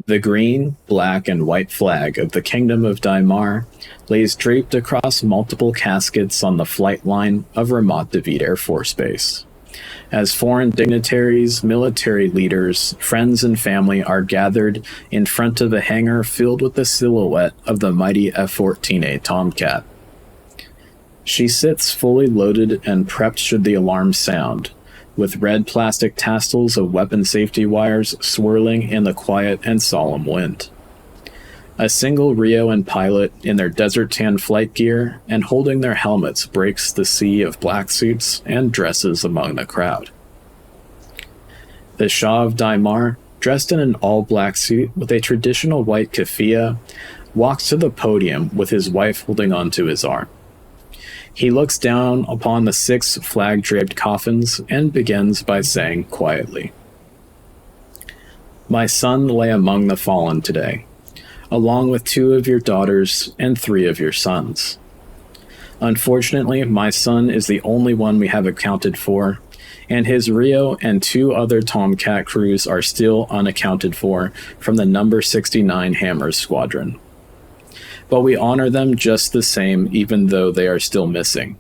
The green, black, and white flag of the Kingdom of Daimar lays draped across multiple caskets on the flight line of Ramat David Air Force Base. As foreign dignitaries, military leaders, friends, and family are gathered in front of a hangar filled with the silhouette of the mighty F-14A Tomcat. She sits fully loaded and prepped should the alarm sound, with red plastic tassels of weapon safety wires swirling in the quiet and solemn wind. A single RIO and pilot in their desert tan flight gear and holding their helmets breaks the sea of black suits and dresses among the crowd. The Shah of Daimar, dressed in an all-black suit with a traditional white keffiyeh, walks to the podium with his wife holding onto his arm. He looks down upon the 6 flag-draped coffins and begins by saying quietly, "My son lay among the fallen today, along with 2 of your daughters and 3 of your sons. Unfortunately, my son is the only one we have accounted for, and his RIO and 2 other Tomcat crews are still unaccounted for from the number 69 Hammers Squadron. But we honor them just the same, even though they are still missing.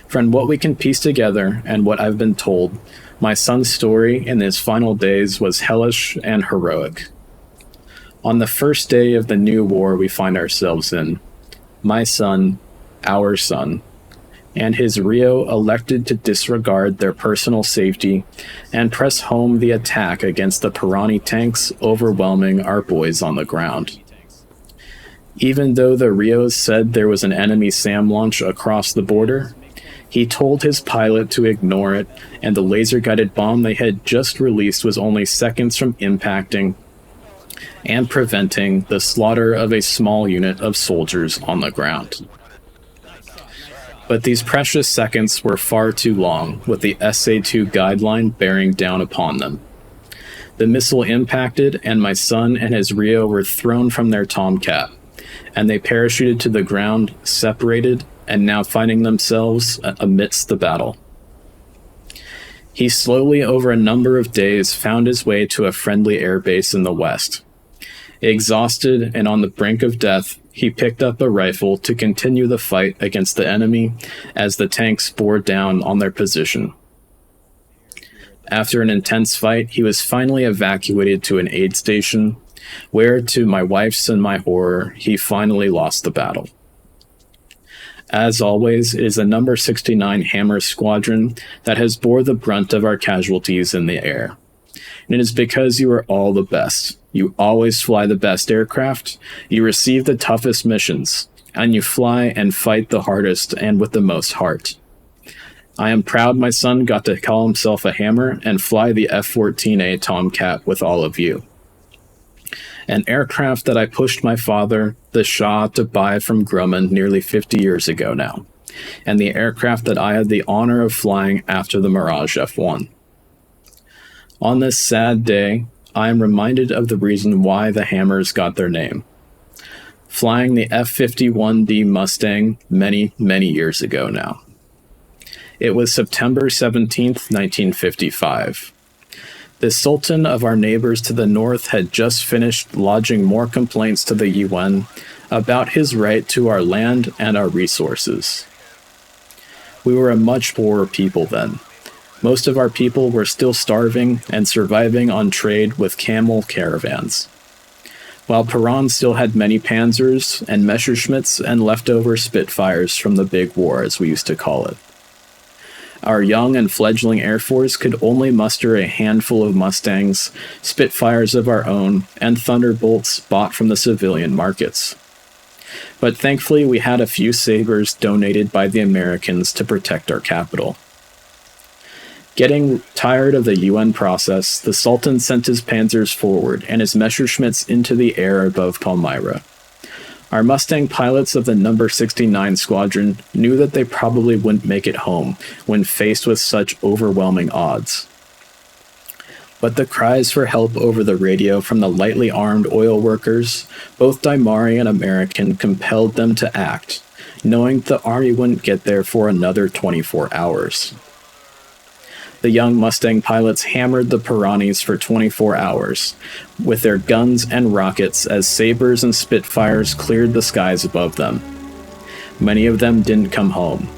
From what we can piece together and what I've been told, my son's story in his final days was hellish and heroic. On the first day of the new war we find ourselves in, my son, our son, and his RIO elected to disregard their personal safety and press home the attack against the Pirani tanks overwhelming our boys on the ground. Even though the RIOs said there was an enemy SAM launch across the border, he told his pilot to ignore it, and the laser-guided bomb they had just released was only seconds from impacting and preventing the slaughter of a small unit of soldiers on the ground. But these precious seconds were far too long, with the SA-2 guideline bearing down upon them. The missile impacted, and my son and his RIO were thrown from their Tomcat, and they parachuted to the ground, separated, and now finding themselves amidst the battle. He slowly, over a number of days, found his way to a friendly airbase in the west. Exhausted and on the brink of death, he picked up a rifle to continue the fight against the enemy as the tanks bore down on their position. After an intense fight, he was finally evacuated to an aid station, where, to my wife's and my horror, he finally lost the battle. As always, it is the number 69 Hammer Squadron that has bore the brunt of our casualties in the air. And it is because you are all the best. You always fly the best aircraft, you receive the toughest missions, and you fly and fight the hardest and with the most heart. I am proud my son got to call himself a Hammer and fly the F-14A Tomcat with all of you. An aircraft that I pushed my father, the Shah, to buy from Grumman nearly 50 years ago now, and the aircraft that I had the honor of flying after the Mirage F1. On this sad day, I am reminded of the reason why the Hammers got their name. Flying the F-51D Mustang many, many years ago now. It was September 17th, 1955. The Sultan of our neighbors to the north had just finished lodging more complaints to the UN about his right to our land and our resources. We were a much poorer people then. Most of our people were still starving and surviving on trade with camel caravans, while Peron still had many Panzers and Messerschmitts and leftover Spitfires from the big war, as we used to call it. Our young and fledgling Air Force could only muster a handful of Mustangs, Spitfires of our own, and Thunderbolts bought from the civilian markets. But thankfully we had a few Sabres donated by the Americans to protect our capital. Getting tired of the UN process, the Sultan sent his Panzers forward and his Messerschmitts into the air above Palmyra. Our Mustang pilots of the number 69 Squadron knew that they probably wouldn't make it home when faced with such overwhelming odds. But the cries for help over the radio from the lightly armed oil workers, both Daimari and American, compelled them to act, knowing the army wouldn't get there for another 24 hours. The young Mustang pilots hammered the Piranhas for 24 hours, with their guns and rockets as Sabres and Spitfires cleared the skies above them. Many of them didn't come home.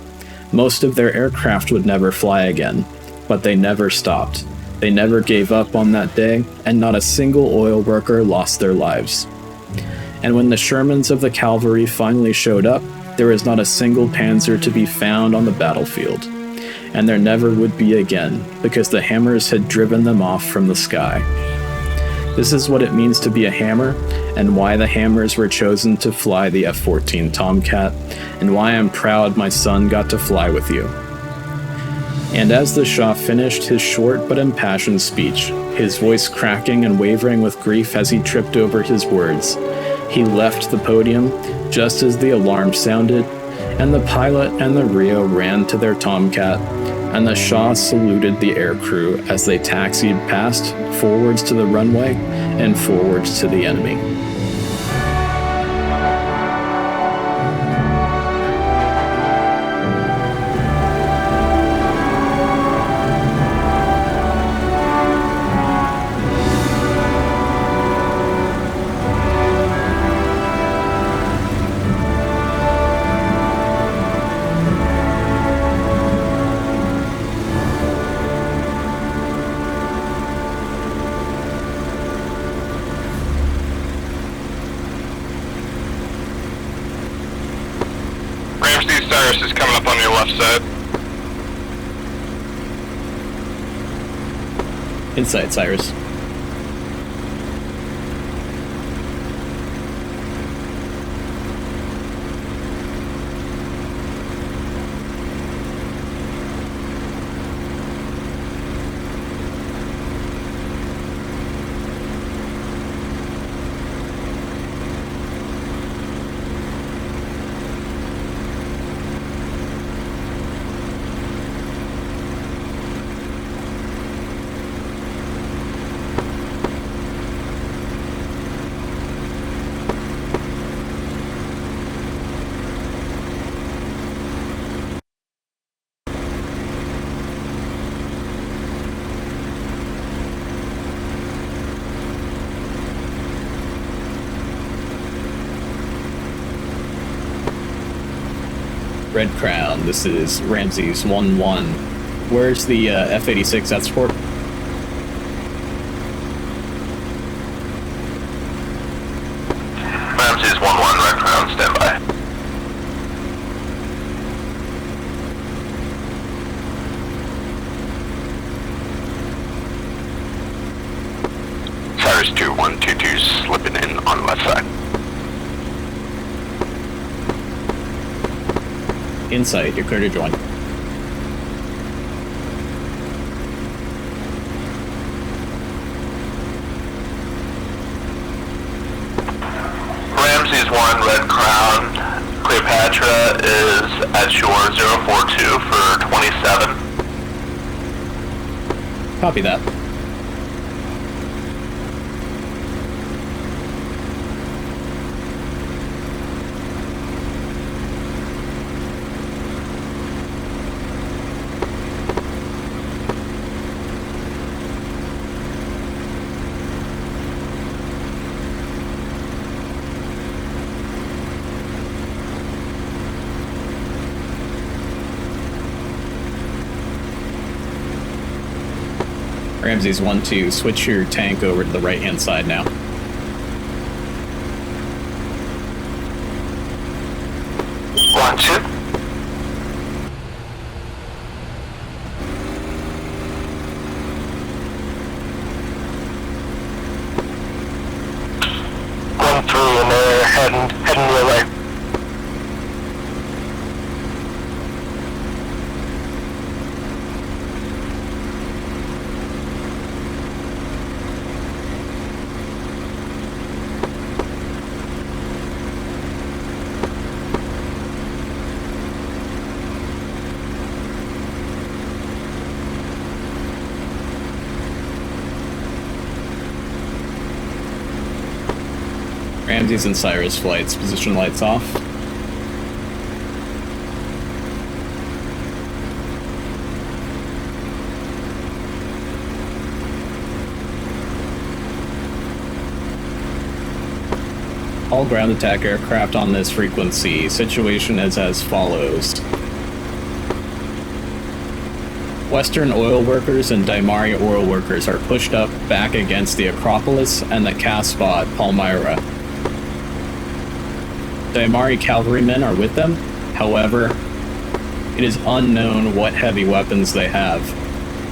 Most of their aircraft would never fly again, but they never stopped. They never gave up on that day, and not a single oil worker lost their lives. And when the Shermans of the cavalry finally showed up, there was not a single Panzer to be found on the battlefield. And there never would be again, because the Hammers had driven them off from the sky. This is what it means to be a Hammer, and why the Hammers were chosen to fly the F-14 Tomcat, and why I'm proud my son got to fly with you. And as the Shah finished his short but impassioned speech, his voice cracking and wavering with grief as he tripped over his words, he left the podium just as the alarm sounded, and the pilot and the RIO ran to their Tomcat, and the Shah saluted the aircrew as they taxied past, forwards to the runway, and forwards to the enemy. Is coming up on your left side. Inside, Cyrus. Red Crown, this is Ramses 1-1. Where's the F-86 at support? Ramses 1-1, Red Crown, stand by. Cyrus 2-1-2-2 slipping in on left side. Inside, you're clear to join. Ramses 1, Red Crown, Cleopatra is at shore 042 for 27. Copy that. Ramses 1-2, switch your tank over to the right-hand side now. One, two. Going through and they're heading your way. Ramses and Cyrus flights, position lights off. All ground attack aircraft on this frequency. Situation is as follows. Western oil workers and Daimari oil workers are pushed up back against the Acropolis and the CASBAH at Palmyra. Daimari cavalrymen are with them. However, it is unknown what heavy weapons they have.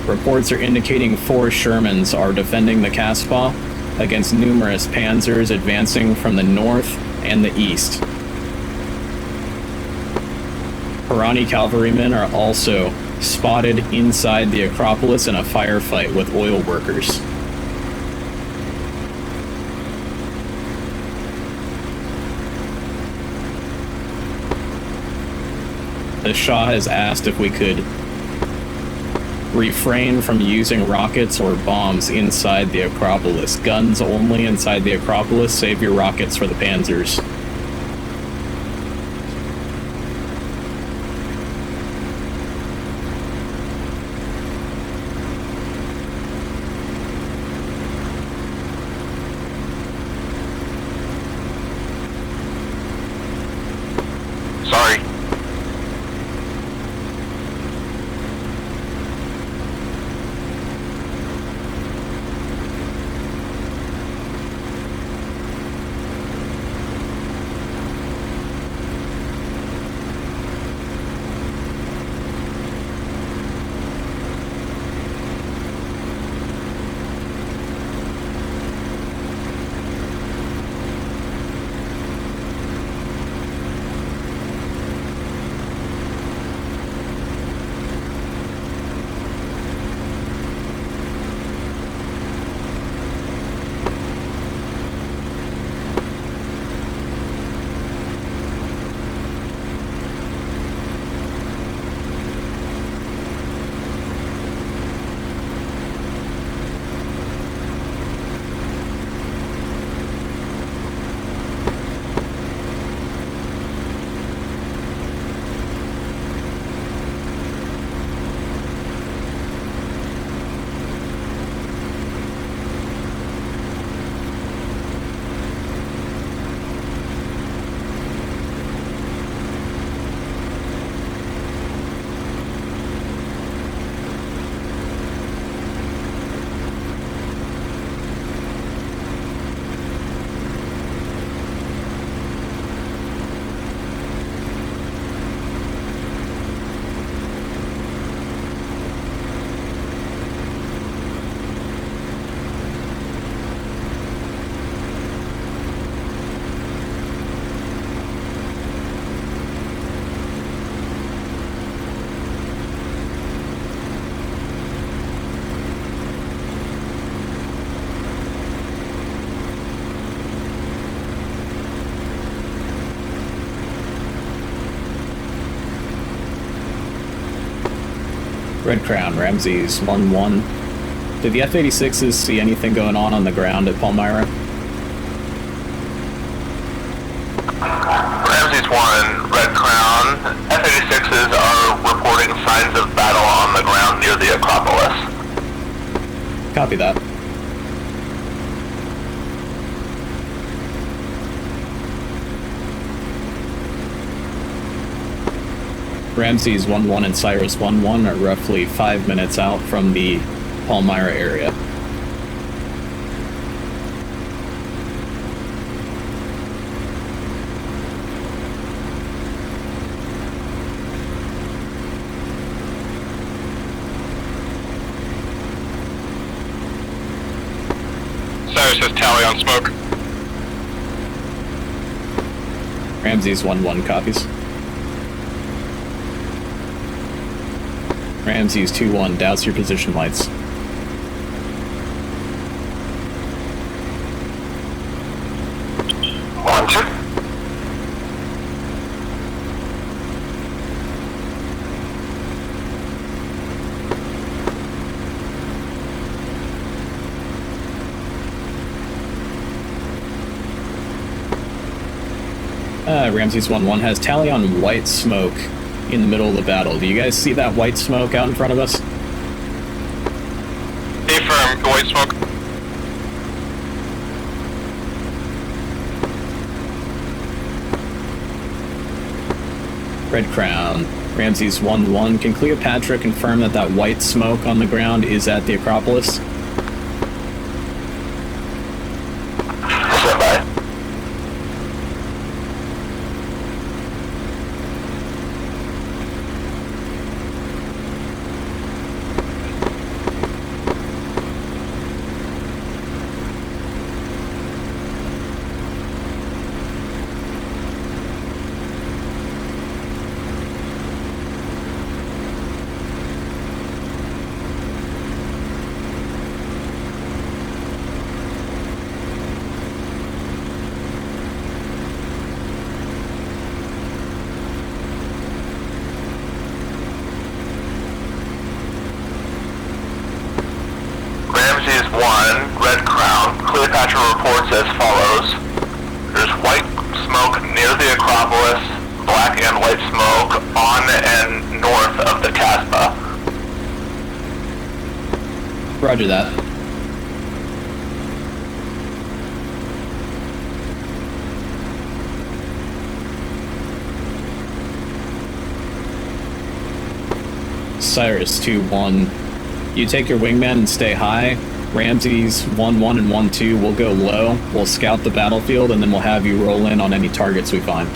Reports are indicating 4 Shermans are defending the CASBAH against numerous panzers advancing from the north and the east. Pirani cavalrymen are also spotted inside the Acropolis in a firefight with oil workers. The Shah has asked if we could refrain from using rockets or bombs inside the Acropolis. Guns only inside the Acropolis. Save your rockets for the panzers. Sorry. Red Crown, Ramses 1-1. Did the F-86s see anything going on the ground at Palmyra? Ramses 1, Red Crown. F-86s are reporting signs of battle on the ground near the Acropolis. Copy that. Ramses 1-1 and Cyrus 1-1 are roughly 5 minutes out from the Palmyra area. Cyrus has tally on smoke. Ramses 1-1 copies. Ramses 2-1, douse your position lights. Ramses 1-1 has tally on white smoke in the middle of the battle. Do you guys see that white smoke out in front of us? Affirm, white smoke. Red Crown. Ramses 1-1. Can Cleopatra confirm that that white smoke on the ground is at the Acropolis? Stand by. Ramses 1, Red Crown. Cleopatra reports as follows. There's white smoke near the Acropolis, black and white smoke on and north of the CASBAH. Roger that. Cyrus 2-1. You take your wingman and stay high. Ramses 1-1 and 1-2 will go low. We'll scout the battlefield and then we'll have you roll in on any targets we find.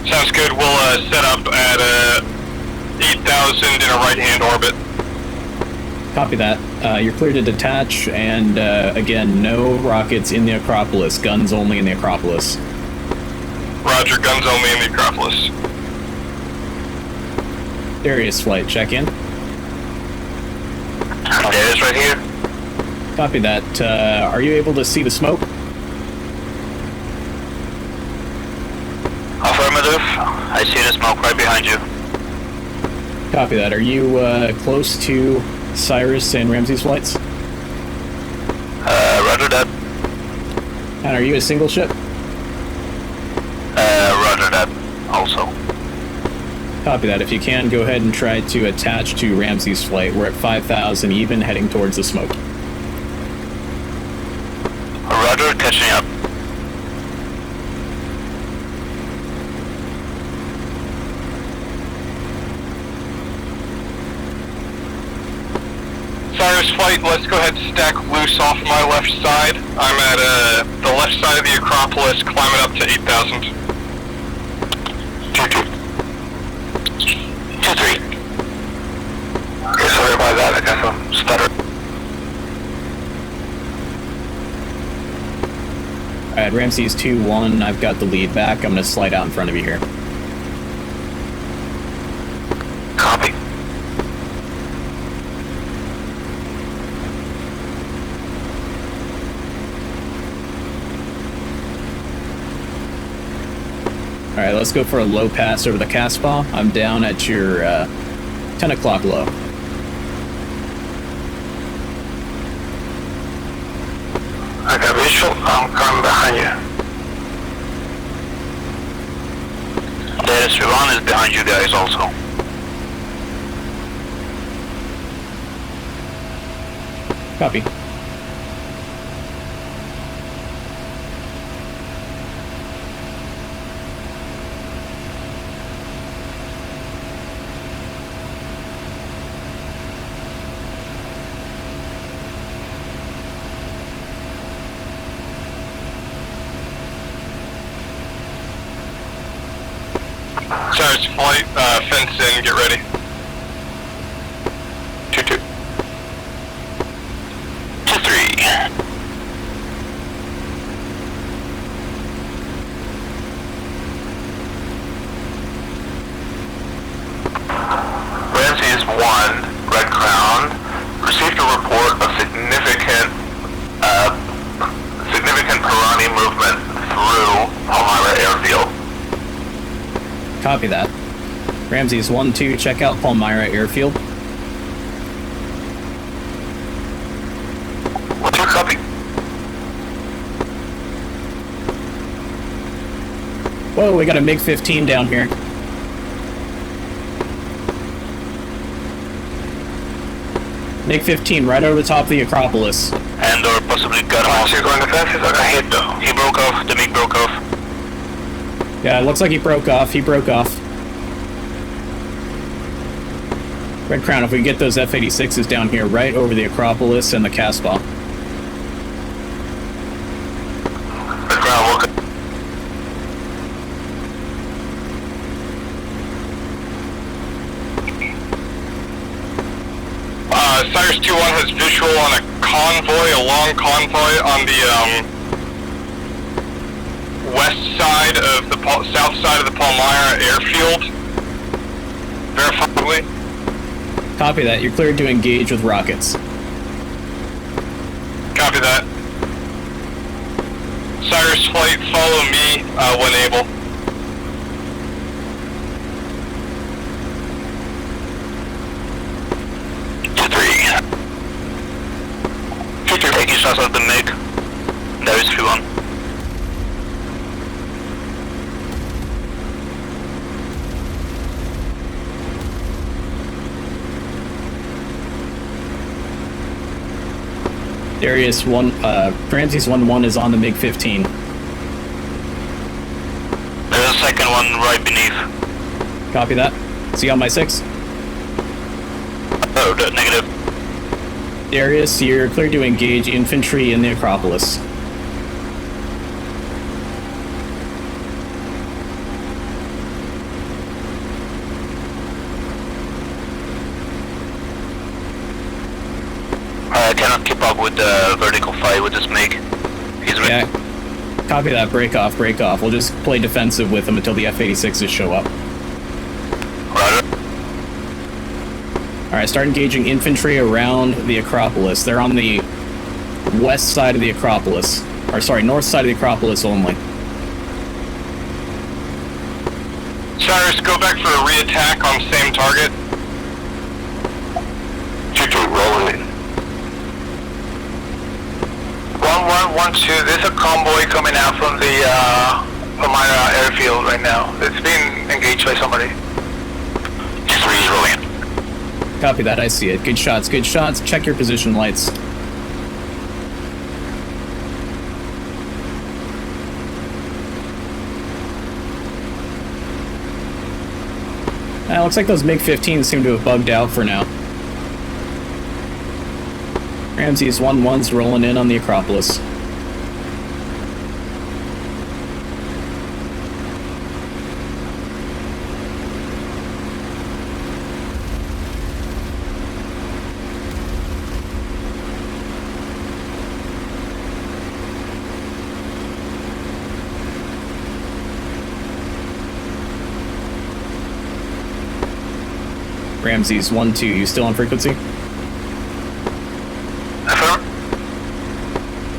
Sounds good. We'll set up at 8,000 in a right-hand orbit. Copy that. You're clear to detach, and again, no rockets in the Acropolis. Guns only in the Acropolis. Roger, guns only in the Acropolis. Darius flight, check in. Darius right here. Copy that. Are you able to see the smoke? Affirmative. I see the smoke right behind you. Copy that. Are you close to Cyrus and Ramses flights? Roger that. And are you a single ship? Roger that. Also. Copy that. If you can, go ahead and try to attach to Ramses flight. We're at 5,000 even, heading towards the smoke. Roger, catching up. Cyrus flight, let's go ahead and stack loose off my left side. I'm at the left side of the Acropolis, climbing up to 8,000. 2-2. 2-3. Okay, sorry about that, I got some stutter. Alright, Ramses 2-1, I've got the lead back. I'm going to slide out in front of you here. Copy. Alright, let's go for a low pass over the CASBAH. I'm down at your 10 o'clock low. I got visual, I'm coming behind you. Darius 1 is behind you guys also. Copy. Cyrus flight, fence in, get ready. 2-2. 2-3. Ramses 1, Red Crown, received a report of significant Pirani movement through Palmyra airfield. Copy that. Ramses 1-2, check out Palmyra airfield. 1-2, copy. Whoa, we got a MiG-15 down here. MiG-15 right over the top of the Acropolis. And or possibly got him off. You're going to fences? I got hit though. He broke off. The MiG broke off. Yeah, it looks like he broke off. He broke off. Red Crown, if we get those F-86s down here, right over the Acropolis and the CASBAH. Red Crown, welcome. Cyrus 2-1 has visual on a convoy, a long convoy on the west side of the south side of the Palmyra airfield. Verifiably. Copy that. You're cleared to engage with rockets. Copy that. Cyrus Flight, follow me when able. Taking shots at the MiG. There is 3-1. Darius 1, Ramses 1-1 is on the MiG-15. There's a second one right beneath. Copy that. See on my 6? Oh, negative. Darius, you're cleared to engage infantry in the Acropolis. I cannot keep up with the vertical fight with this MiG. He's ready. Yeah. Copy that. Break off, break off. We'll just play defensive with them until the F-86s show up. Roger. Alright, start engaging infantry around the Acropolis. They're on the west side of the Acropolis. Or, sorry, north side of the Acropolis only. Cyrus, go back for a re-attack on same target. 2-2, rolling in. 1112, there's a convoy coming out from the Palmyra airfield right now. It's being engaged by somebody. 2-3 is rolling in. Copy that, I see it. Good shots, good shots. Check your position lights. Looks like those MiG-15s seem to have bugged out for now. Ramses 1-1's rolling in on the Acropolis. Ramses 1-2, you still on frequency?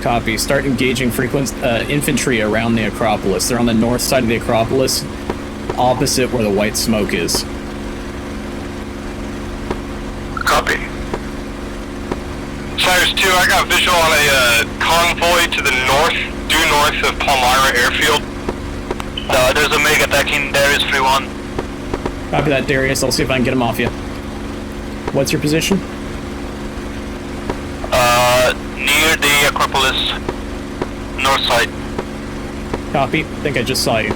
Copy. Start engaging infantry around the Acropolis. They're on the north side of the Acropolis, opposite where the white smoke is. Copy. Cyrus 2, I got visual on a convoy to the due north of Palmyra airfield. There's a MiG attacking Darius 3-1. Copy that, Darius. I'll see if I can get him off you. What's your position? Near the Acropolis, north side. Copy. Think I just saw you.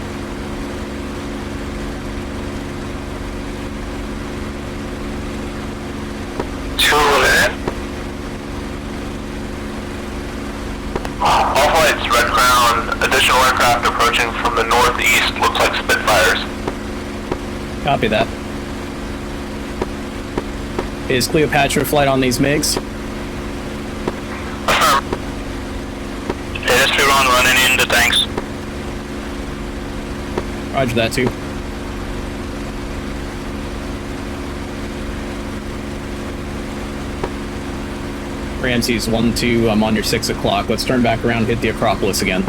All flights, Red Crown, additional aircraft approaching from the northeast, looks like Spitfires. Copy that. Is Cleopatra flight on these MiGs? Affirm. AS-3-1 running in the tanks. Roger that, too. Ramses 1-2, I'm on your 6 o'clock. Let's turn back around and hit the Acropolis again.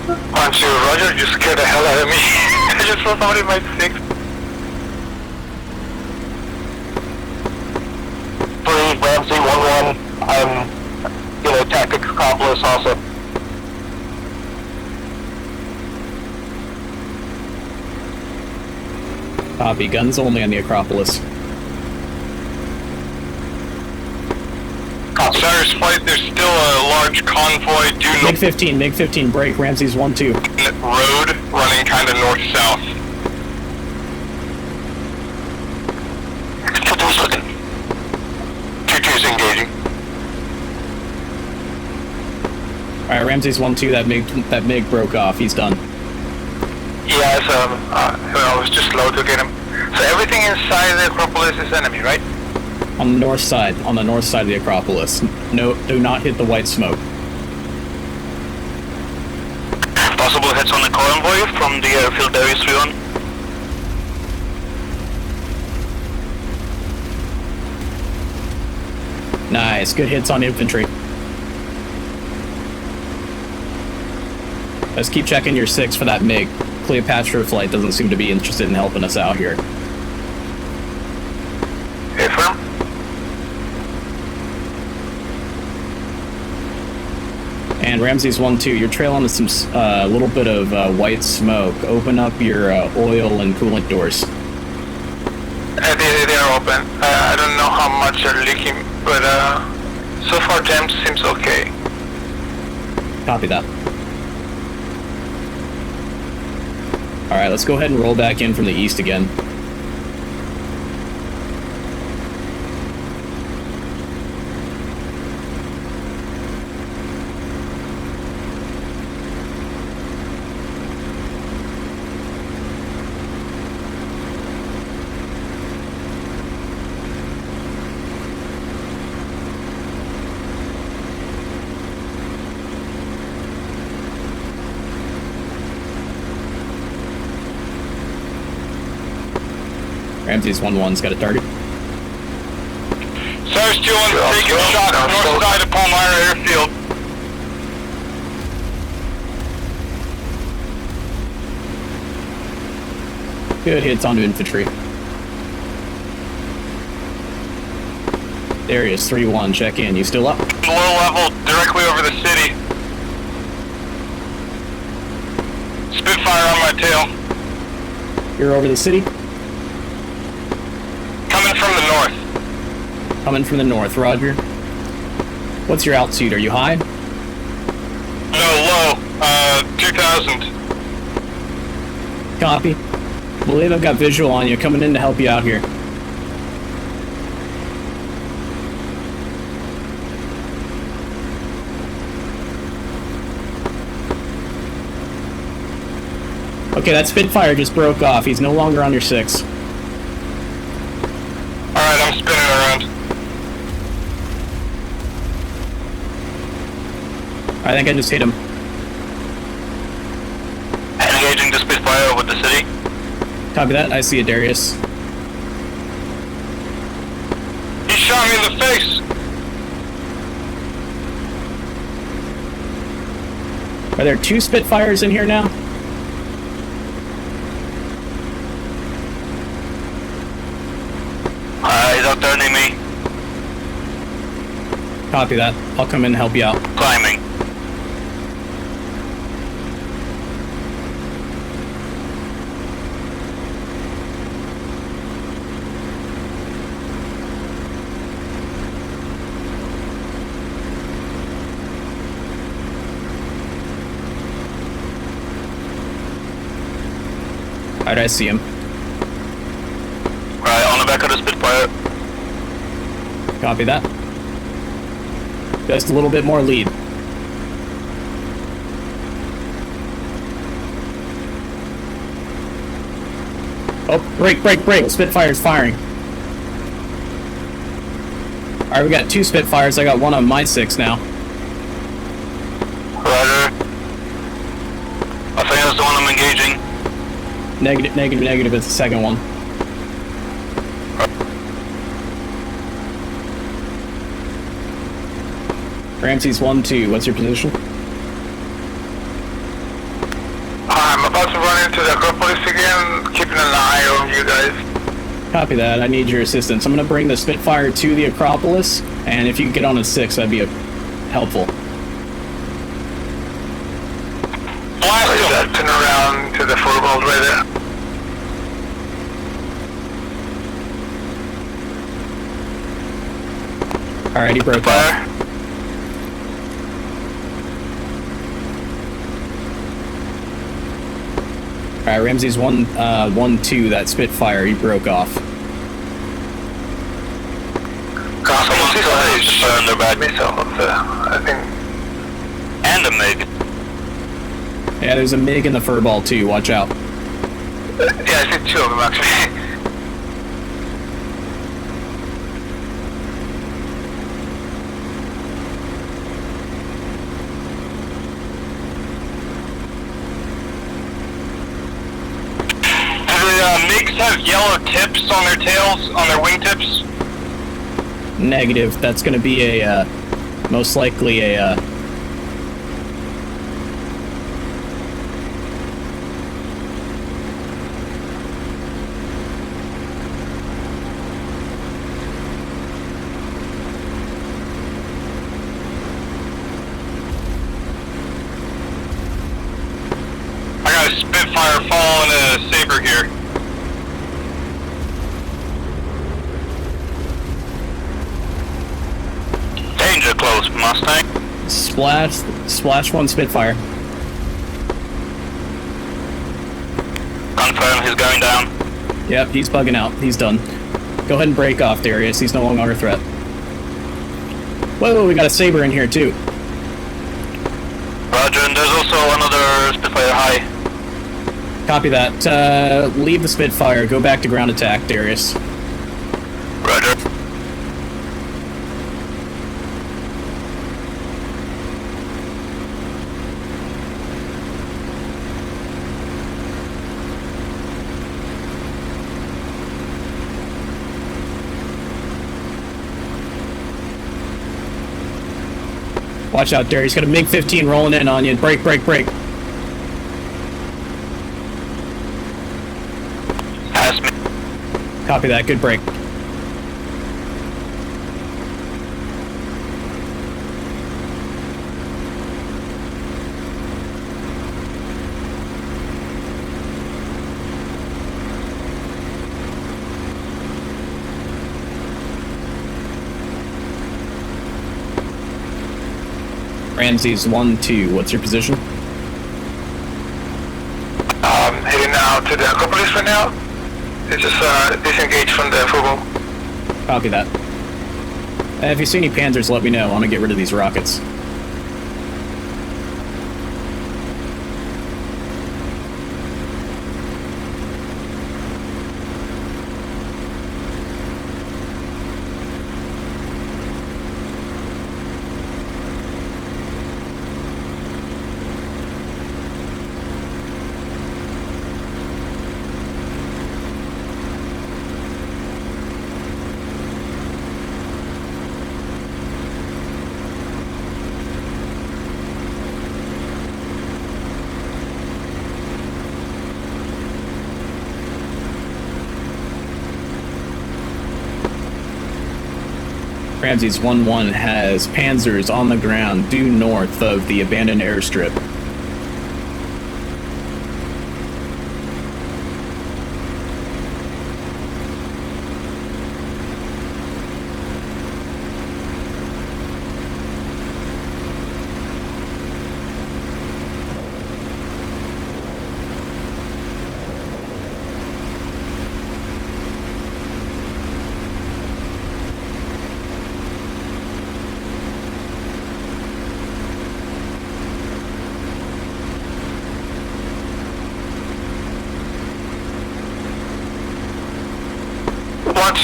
1-2, Roger, you scared the hell out of me. I just saw somebody in my 6. Please, Ramsey 1-1, I'm gonna attack the Acropolis also. Copy, guns only on the Acropolis. Cyrus Flight, there's still a large convoy due north MiG-15, break, Ramses 1-2. road running kind of north-south. All right, Ramses 1-2. That MiG broke off. He's done. Yeah, so I was just slow to get him. So everything inside the Acropolis is enemy, right? On the north side of the Acropolis. No, do not hit the white smoke. Possible hits on the convoy from the airfield there is 3-1. Nice, good hits on infantry. Let's keep checking your 6 for that MiG. Cleopatra flight doesn't seem to be interested in helping us out here. Affirm. And Ramses 1-2, you're trailing some little bit of white smoke. Open up your oil and coolant doors. They are open. I don't know how much are leaking, but so far James seems okay. Copy that. Alright, let's go ahead and roll back in from the east again. Ramses 1-1's got a target. Sarge 2-1 taking shot north side of Palmyra airfield. Good hits onto infantry. There he is, 3-1, check in. You still up? Low level, directly over the city. Spitfire on my tail. You're over the city? Coming from the north. Coming from the north, roger. What's your altitude? Are you high? No, low. 2,000. Copy. Believe I've got visual on you, coming in to help you out here. Okay, that Spitfire just broke off. He's no longer on your 6. Alright, I'm spinning around. I think I just hit him. Engaging the Spitfire with the city. Copy that. I see it, Darius. He shot me in the face! Are there 2 Spitfires in here now? He's out there near me. Copy that. I'll come in and help you out. Climbing. Alright, I see him. Right, on the back of the Spitfire. Copy that. Just a little bit more lead. Oh, break. Spitfire's firing. Alright, we got 2 Spitfires. I got one on my 6 now. Roger. I think that's the one I'm engaging. Negative. It's the second one. Ramses 1-2. What's your position? I'm about to run into the Acropolis again, keeping an eye on you guys. Copy that. I need your assistance. I'm going to bring the Spitfire to the Acropolis, and if you could get on a 6, that'd be helpful. Blast him! Turn around to the foreground right there. Alright, he broke Fire. off. Alright, Ramses 1-2, that Spitfire, he broke off. Someone still has a Spitfire in their back. Missile, I think. And a MiG. Yeah, there's a MiG in the furball too, watch out. Yeah, I see two of them actually. MiGs have yellow tips on their tails, on their wingtips? Negative. That's going to be a, most likely a, I got a Spitfire following a Sabre here. Danger close, Mustang. splash one Spitfire. Confirm he's going down. Yep, he's bugging out. He's done. Go ahead and break off, Darius. He's no longer a threat. Whoa, we got a Sabre in here too. Roger, and there's also another Spitfire high. Copy that. Leave the Spitfire. Go back to ground attack, Darius. Roger. Watch out, Darius. Got a MiG-15 rolling in on you. Break, break, break. Pass me. Copy that. Good break. Ramses 1-2. What's your position? Heading now to the Acropolis right now. It's just disengaged from the football. Copy that. If you see any Panzers, let me know. I want to get rid of these rockets. Ramses 1-1 has Panzers on the ground due north of the abandoned airstrip.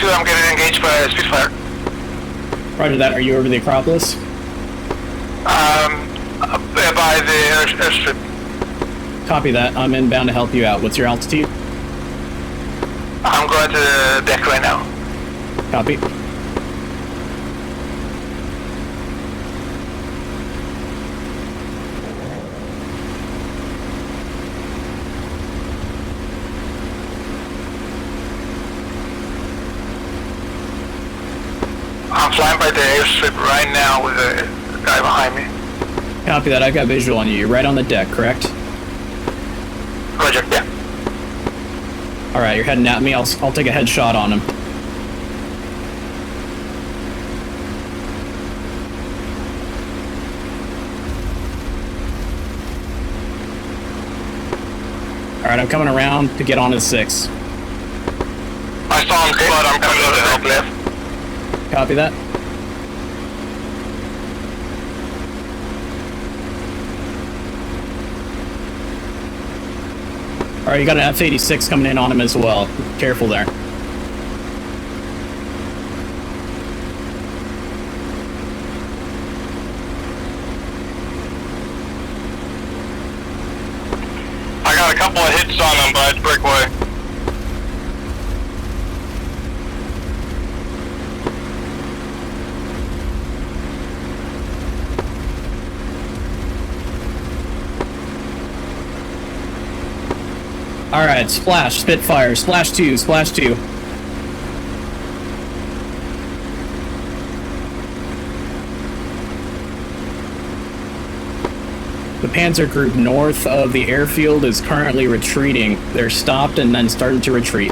I'm getting engaged by a Spitfire. Roger that. Are you over the Acropolis? By the airstrip. Copy that. I'm inbound to help you out. What's your altitude? I'm going to the deck right now. Copy. I'm flying by the airstrip right now with a guy behind me. Copy that. I got visual on you. You're right on the deck, correct? Roger, yeah. Alright, you're heading at me. I'll take a headshot on him. Alright, I'm coming around to get onto the 6. I saw him, but I'm coming to help left. Copy that. Alright, you got an F-86 coming in on him as well. Careful there. I got a couple of hits on him, but I had to break away. Alright, splash, Spitfire, splash 2, splash 2. The Panzer group north of the airfield is currently retreating. They're stopped and then starting to retreat.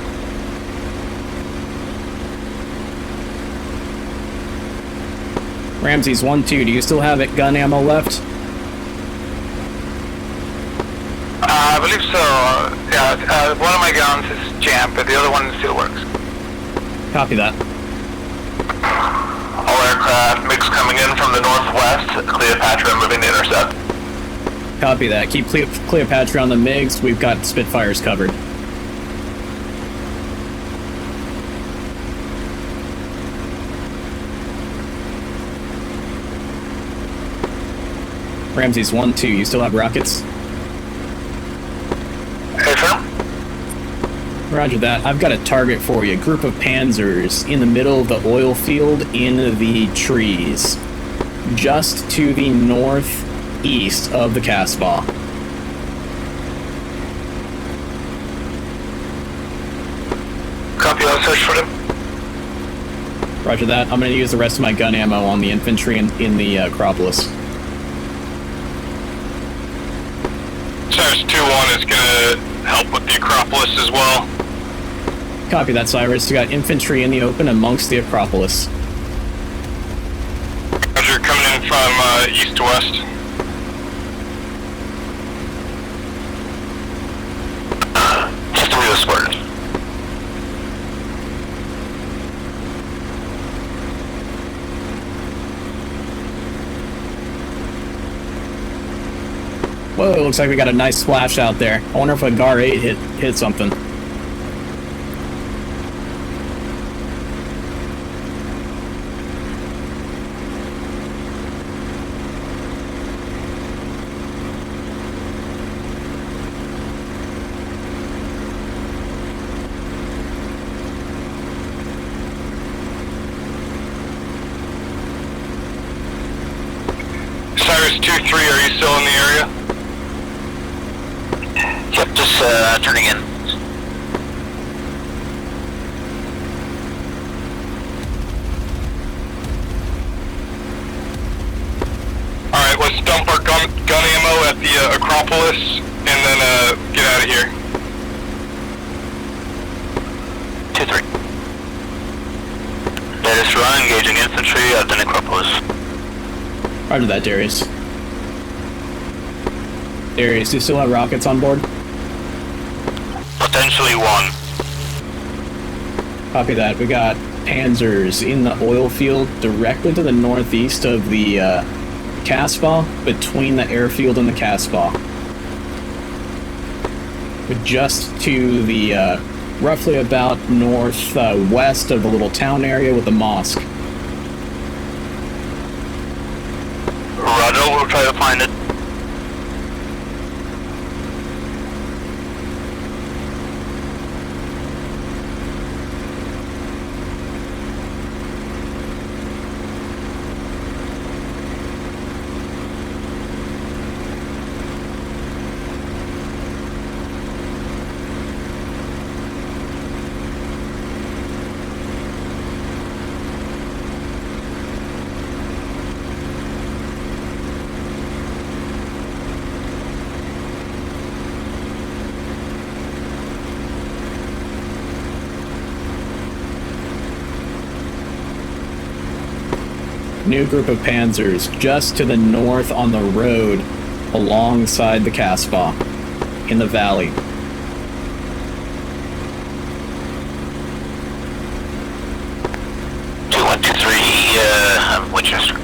Ramses 1-2, do you still have it gun ammo left? I believe so. Yeah, one of my guns is jammed, but the other one still works. Copy that. All aircraft mix coming in from the northwest. Cleopatra moving to intercept. Copy that. Keep Cleopatra on the MiGs. We've got Spitfires covered. Ramses 1-2, you still have rockets? Roger that. I've got a target for you. A group of Panzers in the middle of the oil field in the trees. Just to the northeast of the CASBAH. Copy, I'll search for them. Roger that. I'm going to use the rest of my gun ammo on the infantry in the Acropolis. Cyrus 2-1 is going to help with the Acropolis as well. Copy that, Cyrus. You got infantry in the open amongst the Acropolis. Roger, coming in from east to west. Just a real squadron. Whoa, it looks like we got a nice splash out there. I wonder if a GAR 8 hit something. Cyrus 2-3, are you still in the area? Yep, just turning in. Alright, let's dump our gun ammo at the Acropolis and then get out of here. 2-3. Darius Run, engaging infantry at the Necropolis. Roger that, Darius. Darius, do you still have rockets on board? Potentially one. Copy that. We got Panzers in the oil field directly to the northeast of the CASBAH, between the airfield and the CASBAH. Just to the roughly about northwest of the little town area with the mosque. Roger, we'll try to find it. New group of Panzers just to the north on the road alongside the CASBAH in the valley. Winchester.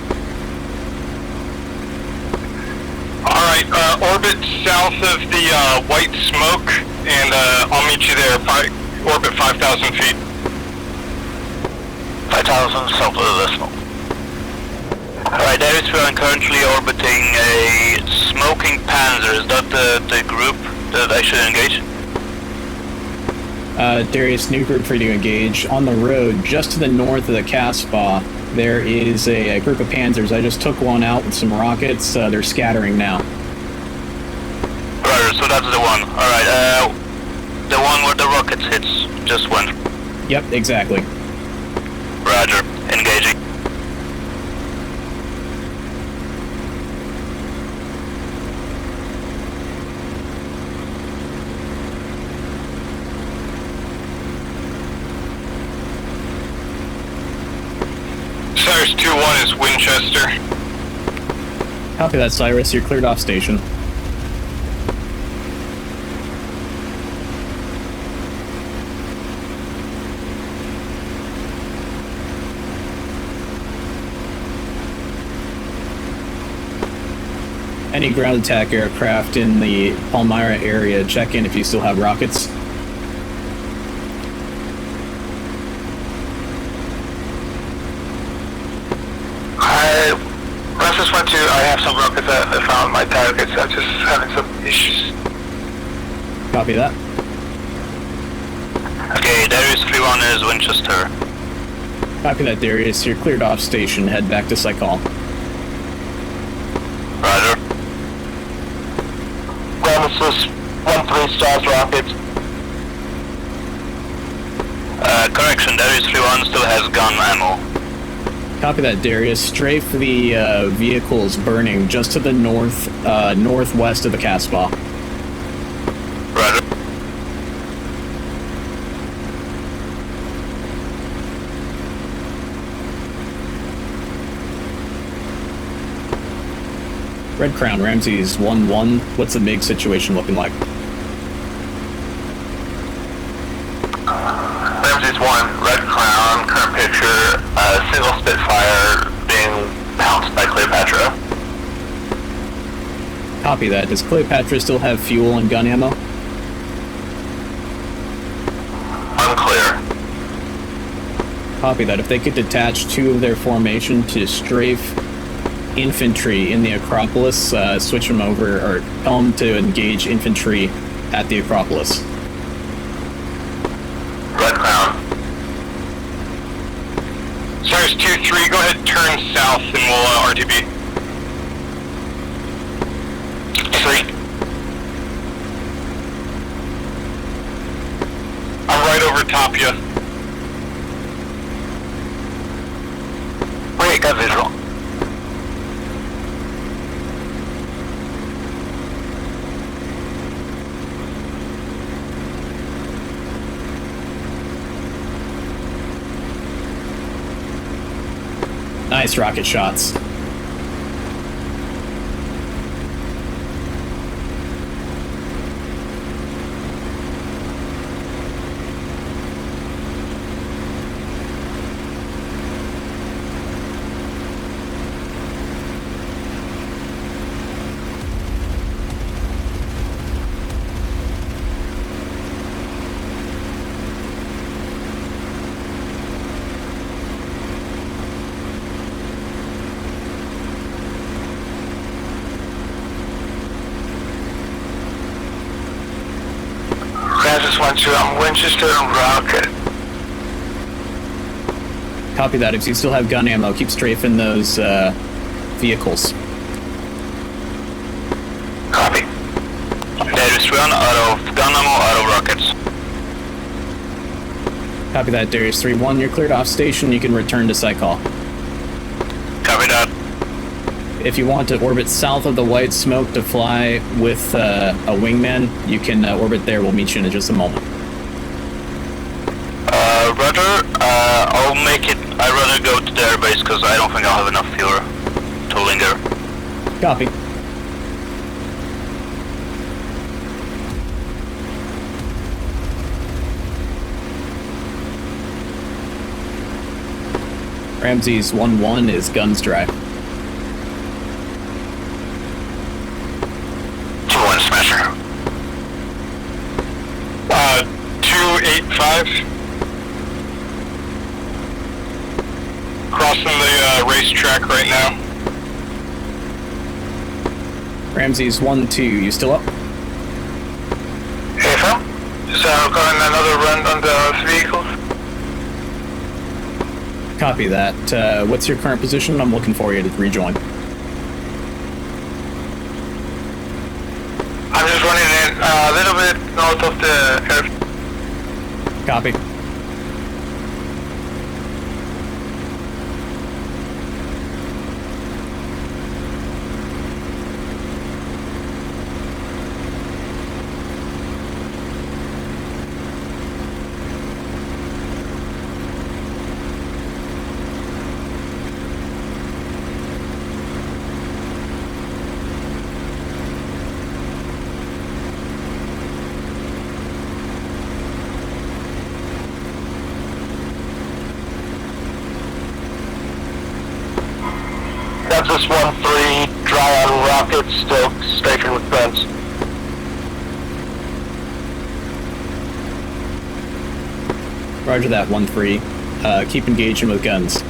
Alright, Alright, orbit south of the white smoke, and I'll meet you there, orbit 5,000 feet. 5,000 south of the smoke. Alright, there is one currently orbiting a smoking Panzer. Is that the group that I should engage? Darius, new group for you to engage. On the road, just to the north of the CASBAH, there is a group of Panzers. I just took one out with some rockets. They're scattering now. Right, so that's the one. Alright, the one where the rockets hits just went. Yep, exactly. Roger, engaging. Cyrus 2-1 is Winchester. Copy that, Cyrus. You're cleared off station. Any ground attack aircraft in the Palmyra area, check in if you still have rockets. Russell 1-2, I have some rockets. I found my targets. I'm just having some issues. Copy that. Okay, Darius 3-1 is Winchester. Copy that, Darius. You're cleared off station. Head back to Sayqal. Roger. Nemesis 1-3 stars rockets. Correction, Darius 3-1 still has gun ammo. Copy that, Darius. Strafe the vehicles burning just to the northwest of the CASBAH. Roger. Red Crown, Ramses 1-1. What's the MiG situation looking like? Ramses 1, Red Crown, current picture, single Spitfire being pounced by Cleopatra. Copy that. Does Cleopatra still have fuel and gun ammo? Unclear. Copy that. If they could detach two of their formation to strafe infantry in the Acropolis, switch them over, or tell them to engage infantry at the Acropolis. Red Crown. Cyrus 2-3, go ahead, turn south, and we'll RTB. 3. I'm right over top you. Wait, got visual. Nice rocket shots. Francis 1-2, I'm Winchester and rocket. Copy that. If you still have gun ammo, keep strafing those vehicles. Copy. Darius 3-1, out of gun ammo, out of rockets. Copy that, Darius 3-1. You're cleared off station. You can return to Sayqal. Copy that. If you want to orbit south of the white smoke to fly with a wingman, you can orbit there. We'll meet you in just a moment. Roger, I'll make it. I'd rather go to the airbase because I don't think I'll have enough fuel to linger. Copy. Ramses 1-1 is guns dry. Cleopatra. 285. Crossing the racetrack right now. Ramses 1-2, you still up? Hey, Phil. Just going another run on the vehicles. Copy that. What's your current position? I'm looking for you to rejoin. I'm just running in a little bit north of the air. Copy. Texas 1-3, dry on rockets, still station with guns. Roger that, 1-3. Keep engaging with guns.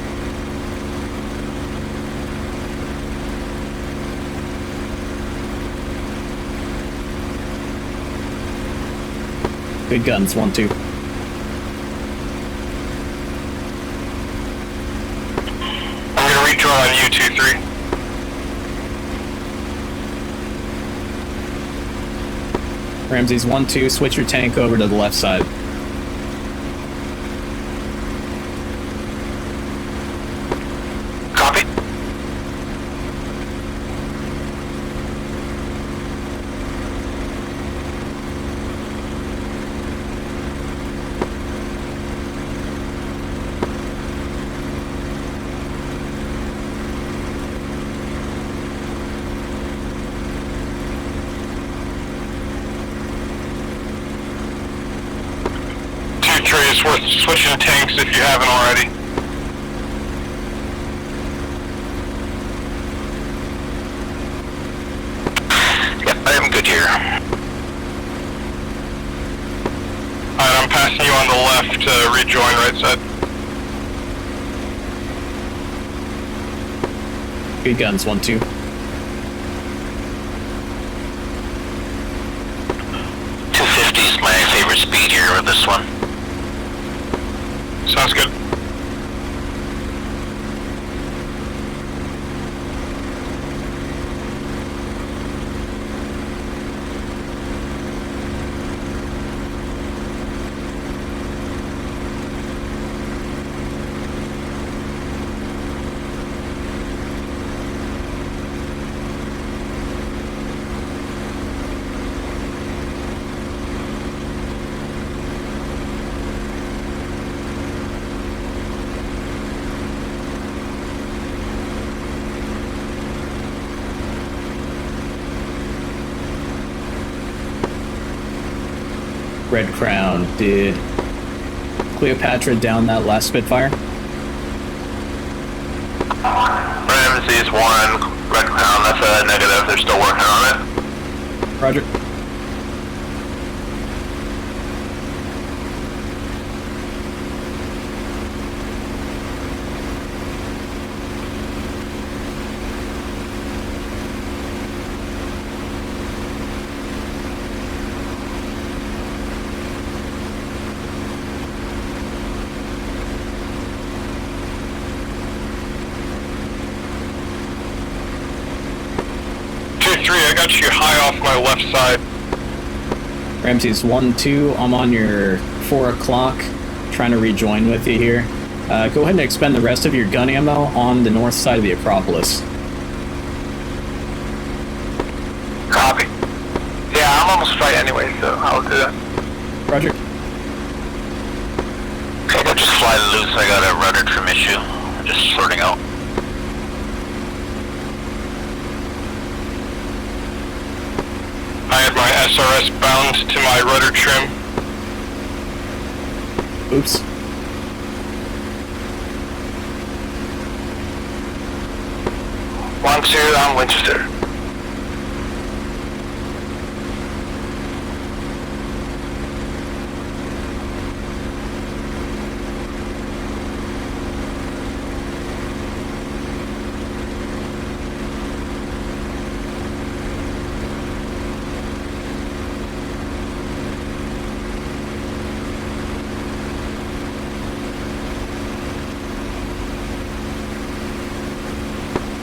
Good guns, 1-2. I'm gonna rejoin on you, 2-3. Ramses 1-2, switch your tank over to the left side. Copy. It's worth switching tanks if you haven't already. Yep, I am good here. Alright, I'm passing you on the left to rejoin right side. Good guns, 1-2. 250 is my favorite speed here with this one. Sounds good. Red Crown, did Cleopatra down that last Spitfire? Ramses 1, Red Crown, that's a negative, they're still working on it. Roger. I got you high off my left side. Ramses 1-2, I'm on your 4 o'clock, trying to rejoin with you here. Go ahead and expend the rest of your gun ammo on the north side of the Acropolis. Copy. Yeah, I'm almost right anyway, so I'll do that. Roger. Okay, don't just fly loose, I got a rudder trim issue. Just sorting out. I had my SRS bound to my rudder trim. Oops. One, two, I'm Winchester.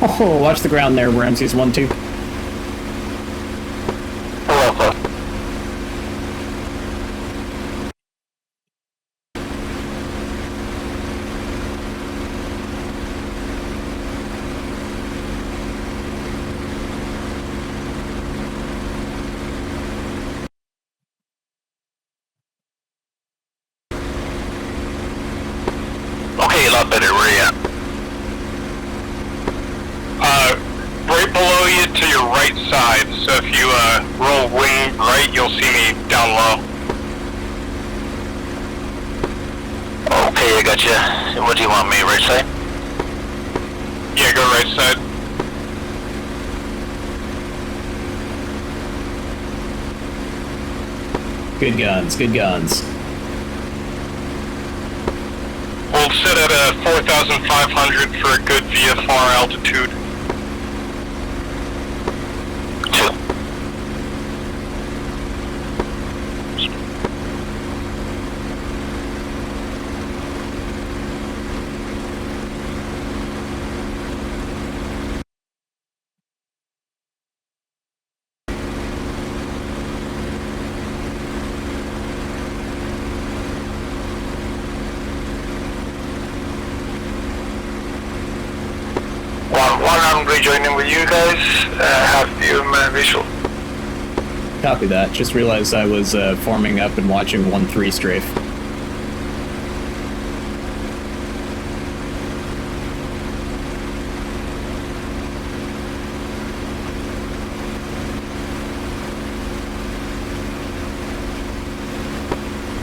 Oh, watch the ground there, Ramses 1-2. Okay, a lot better. Where are you at? Right below you to your right side. So if you roll wing right, you'll see me down low. Okay, I got you. What do you want me, right side? Yeah, go right side. Good guns, good guns. We'll sit at a 4,500 for a good VFR altitude. 2. I'm rejoining with you guys. Have you my visual? Copy that. Just realized I was forming up and watching 1-3 strafe.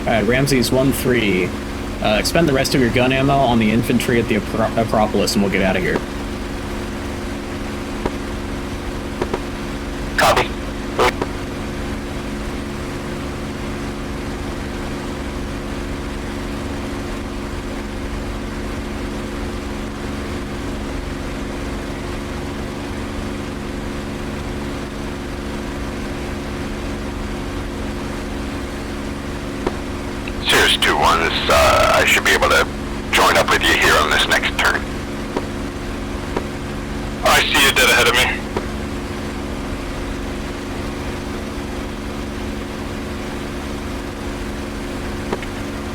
Alright, Ramses 1-3. Expend the rest of your gun ammo on the infantry at the Acropolis and we'll get out of here. Copy. Series 2-1, I should be able to join up with you here on this next turn. I see you dead ahead of me.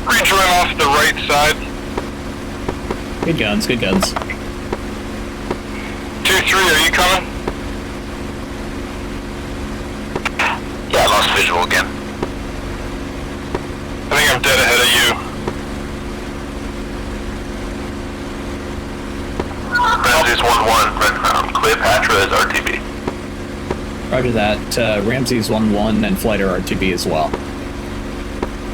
Rejoin off the right side. Good guns, good guns. 2-3, are you coming? Yeah, I lost visual again. I think I'm dead ahead of you. Ramses 1-1, Red Crown. Cleopatra is RTB. Roger that. Ramses 1-1 and Flighter RTB as well.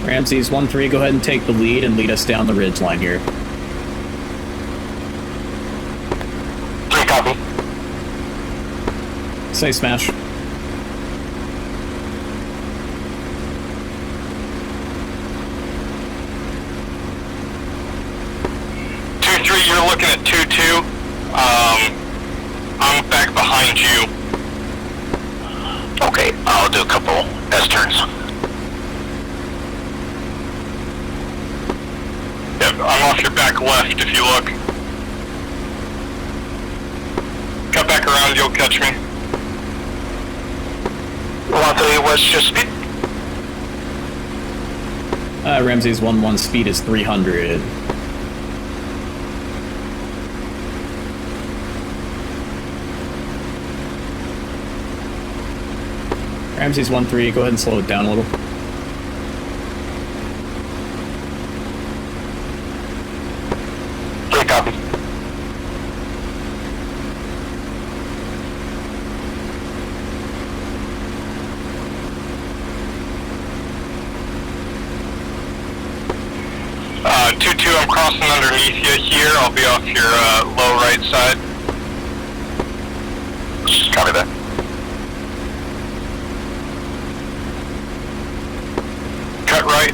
Ramses 1-3, go ahead and take the lead and lead us down the ridge line here. 3 copy. Say smash. You're looking at 2-2. I'm back behind you. Okay, I'll do a couple S-turns. Yep, I'm off your back left if you look. Cut back around, you'll catch me. 130, what's your speed? Ramses 1-1, speed is 300. Ramses 1-3, go ahead and slow it down a little. Copy. Uh, 2-2, I'm crossing underneath you here. I'll be off your low right side. Copy that. Cut right.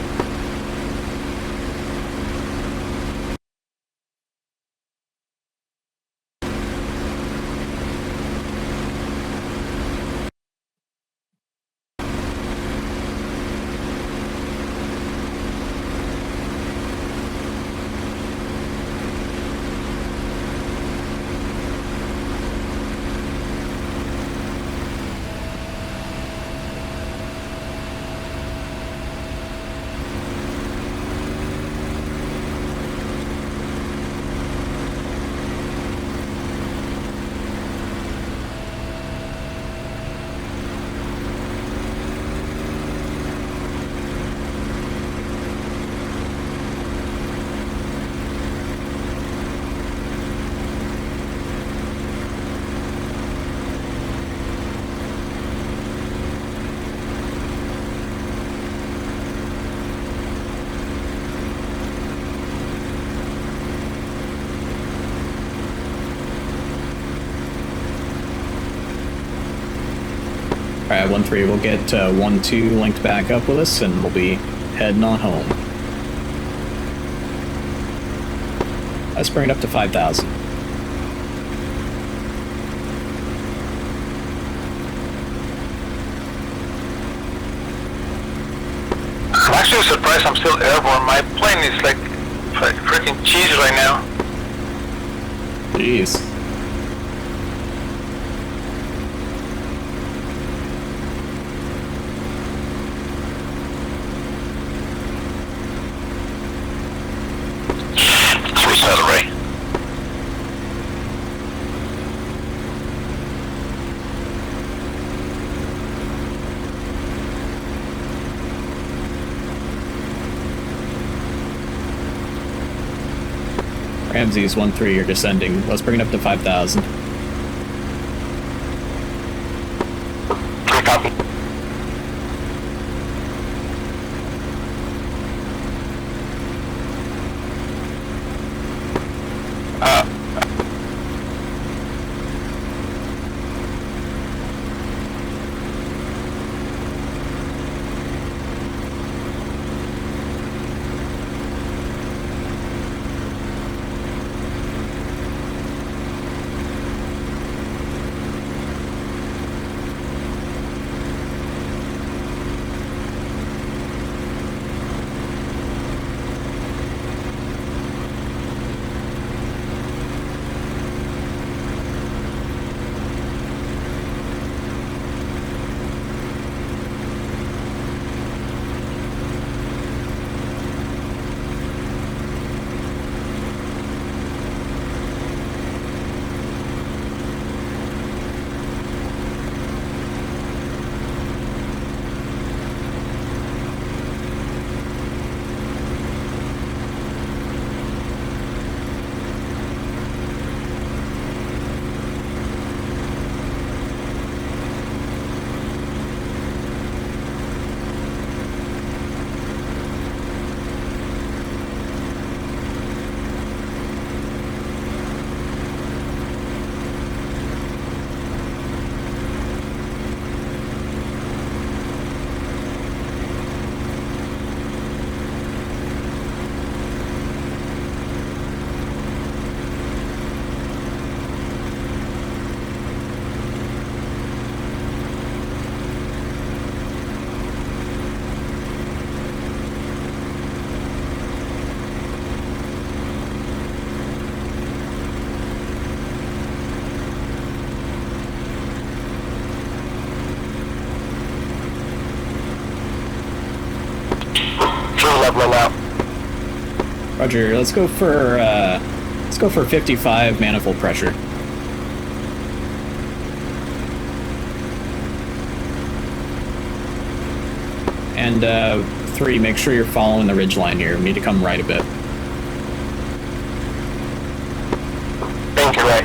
Alright, 1-3, we'll get 1-2 linked back up with us, and we'll be heading on home. Let's bring it up to 5,000. I'm actually surprised I'm still airborne. My plane is like freaking cheese right now. Jeez. Accelerate. Ramses 1-3, you're descending. Let's bring it up to 5,000. Copy. Roger, let's go for 55 manifold pressure. And 3, make sure you're following the ridge line here. We need to come right a bit. Thank you, right.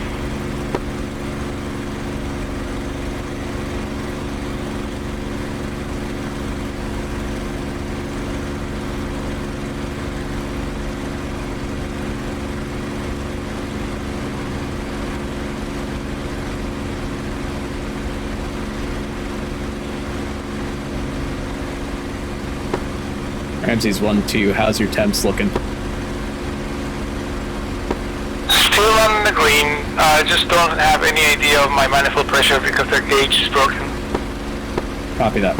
Ramses 1-2, how's your temps looking? Still on the green. I just don't have any idea of my manifold pressure because the gauge is broken. Copy that.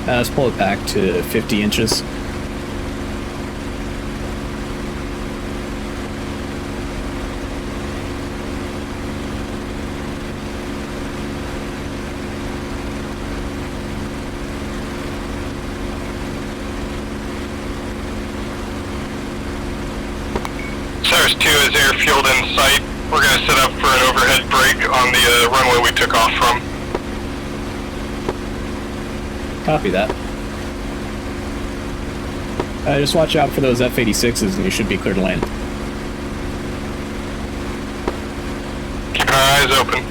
Let's pull it back to 50 inches. Egress 2 is airfield in sight. We're going to set up for an overhead brake on the runway we took off from. Copy that. Just watch out for those F-86s and you should be clear to land. Keep our eyes open.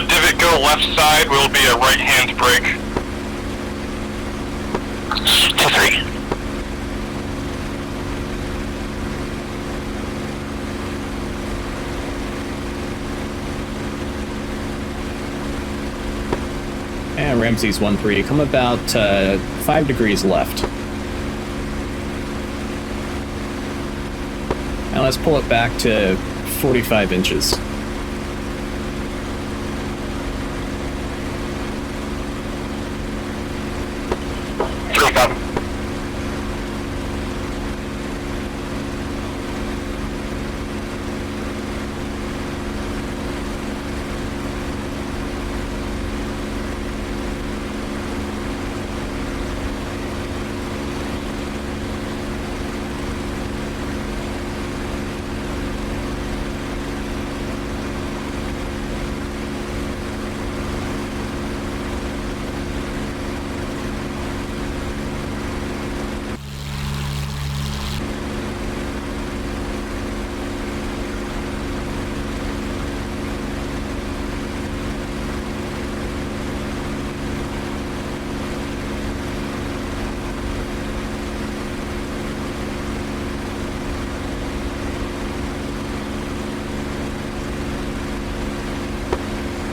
Divot, go left side, will be a right-hand brake. 2-3. And Ramses 1-3, come about 5 degrees left. Now let's pull it back to 45 inches.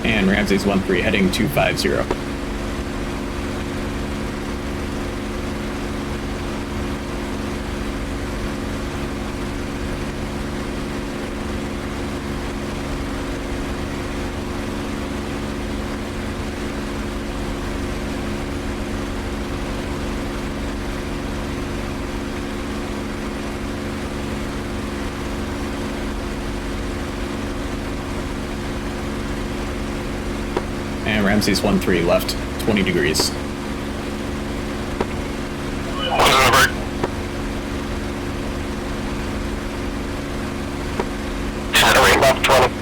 And Ramses 1-3 heading 250. And Ramses 1-3 left, 20 degrees. One's in the brake. 2-3, left 20.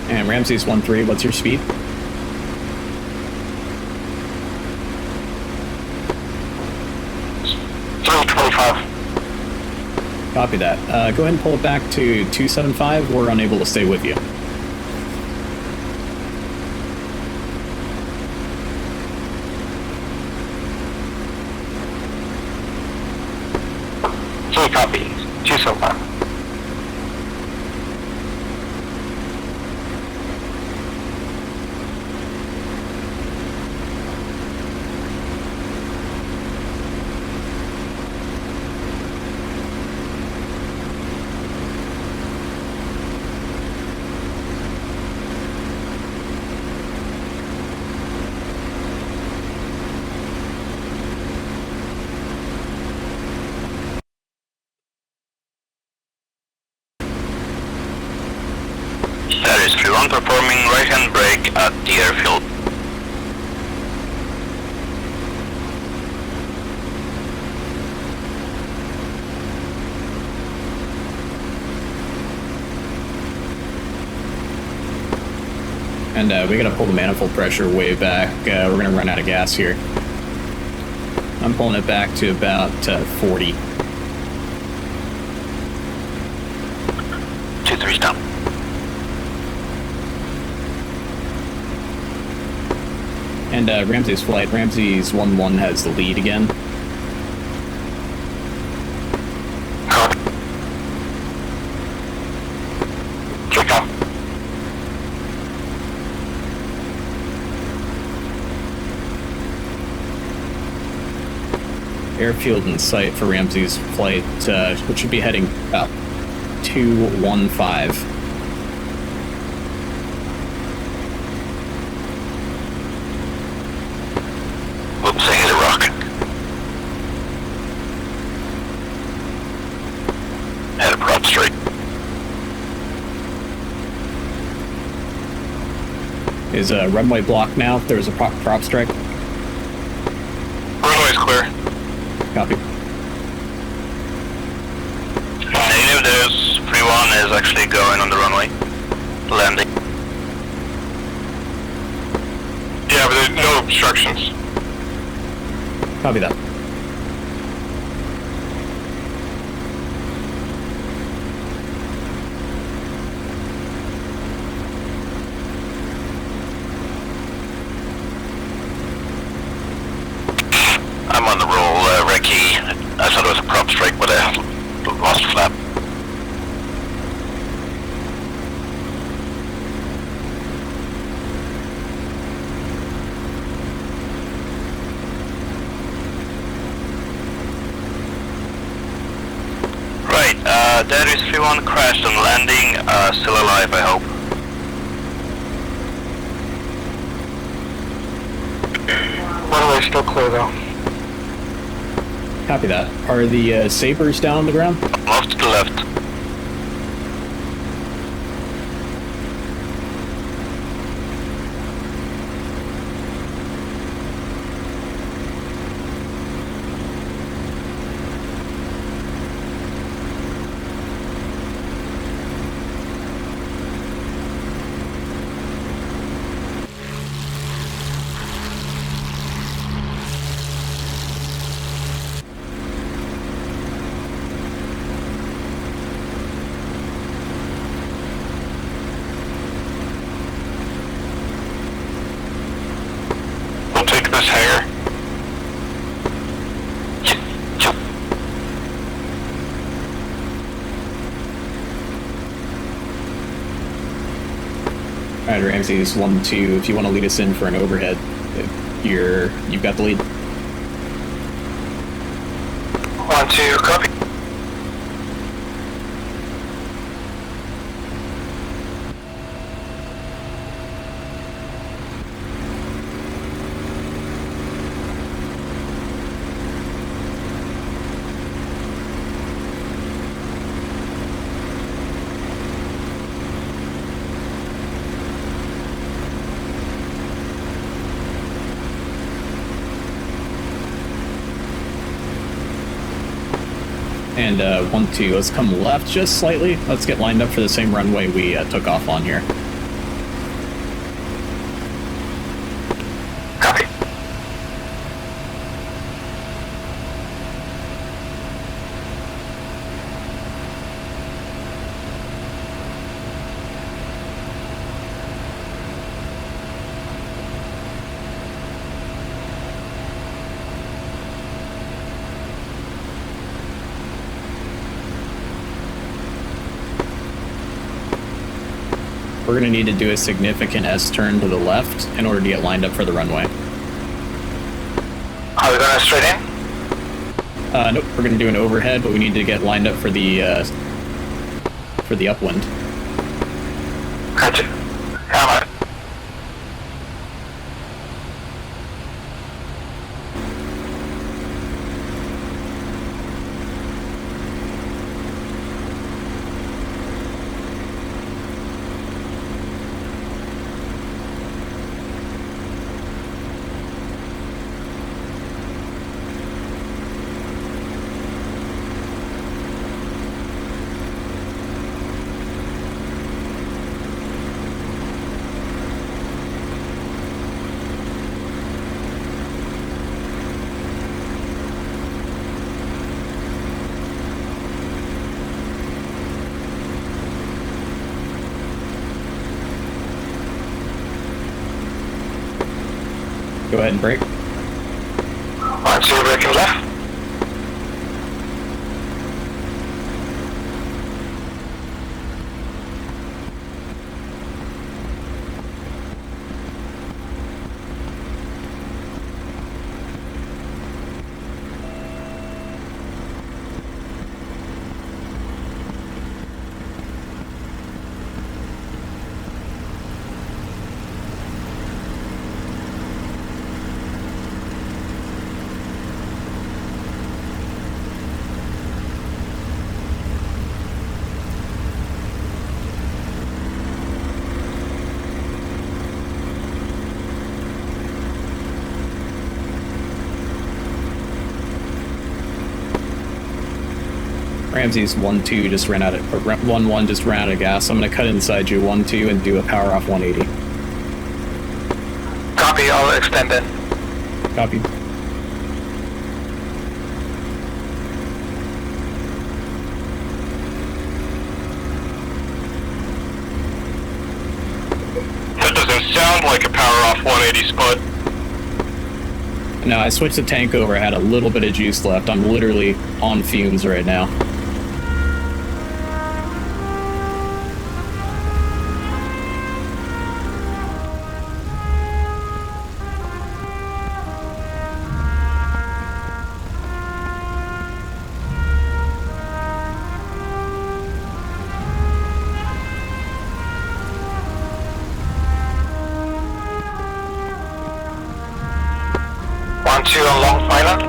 And Ramses 1-3, what's your speed? Copy that. Go ahead and pull it back to 275. We're unable to stay with you. Copy. 275. That is 3-1 performing right-hand brake at the airfield. And we gotta pull the manifold pressure way back. We're gonna run out of gas here. I'm pulling it back to about 40. 2-3 stop. And Ramsey's flight. Ramsey's 1-1 has the lead again. Copy. Check out. Airfield in sight for Ramsey's flight, which should be heading up 215. Whoops, I hit a rocket. Had a prop straight. Is runway blocked now? There was a prop strike. Runway's clear. Copy. Negative, there's 3-1 is actually going on the runway. Landing. Yeah, but there's no obstructions. Copy that. I'm on the roll, Recce. I thought it was a prop strike, but I lost flap. Right, that is 3-1 crashed on landing, still alive, I hope. Runway's still clear though. Copy that. Are the Sabres down on the ground? Off to the left. We'll take this hangar. Alright, Ramsey's 1-2. If you want to lead us in for an overhead, you've got the lead. 1-2, copy. And 1-2, let's come left just slightly. Let's get lined up for the same runway we took off on here. Copy. We're going to need to do a significant S-turn to the left in order to get lined up for the runway. Are we going straight in? Nope, we're going to do an overhead, but we need to get lined up for the upwind. Gotcha. Come on. Go ahead and brake. 1-2, braking left. Ramsey's 1-2 just ran out of, or 1-1 just ran out of gas. I'm gonna cut inside you 1-2 and do a power off 180. Copy, I'll extend in. Copy. That doesn't sound like a power off 180 spud. No, I switched the tank over. I had a little bit of juice left. I'm literally on fumes right now. Two on long pilot.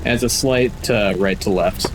As a slight right to left.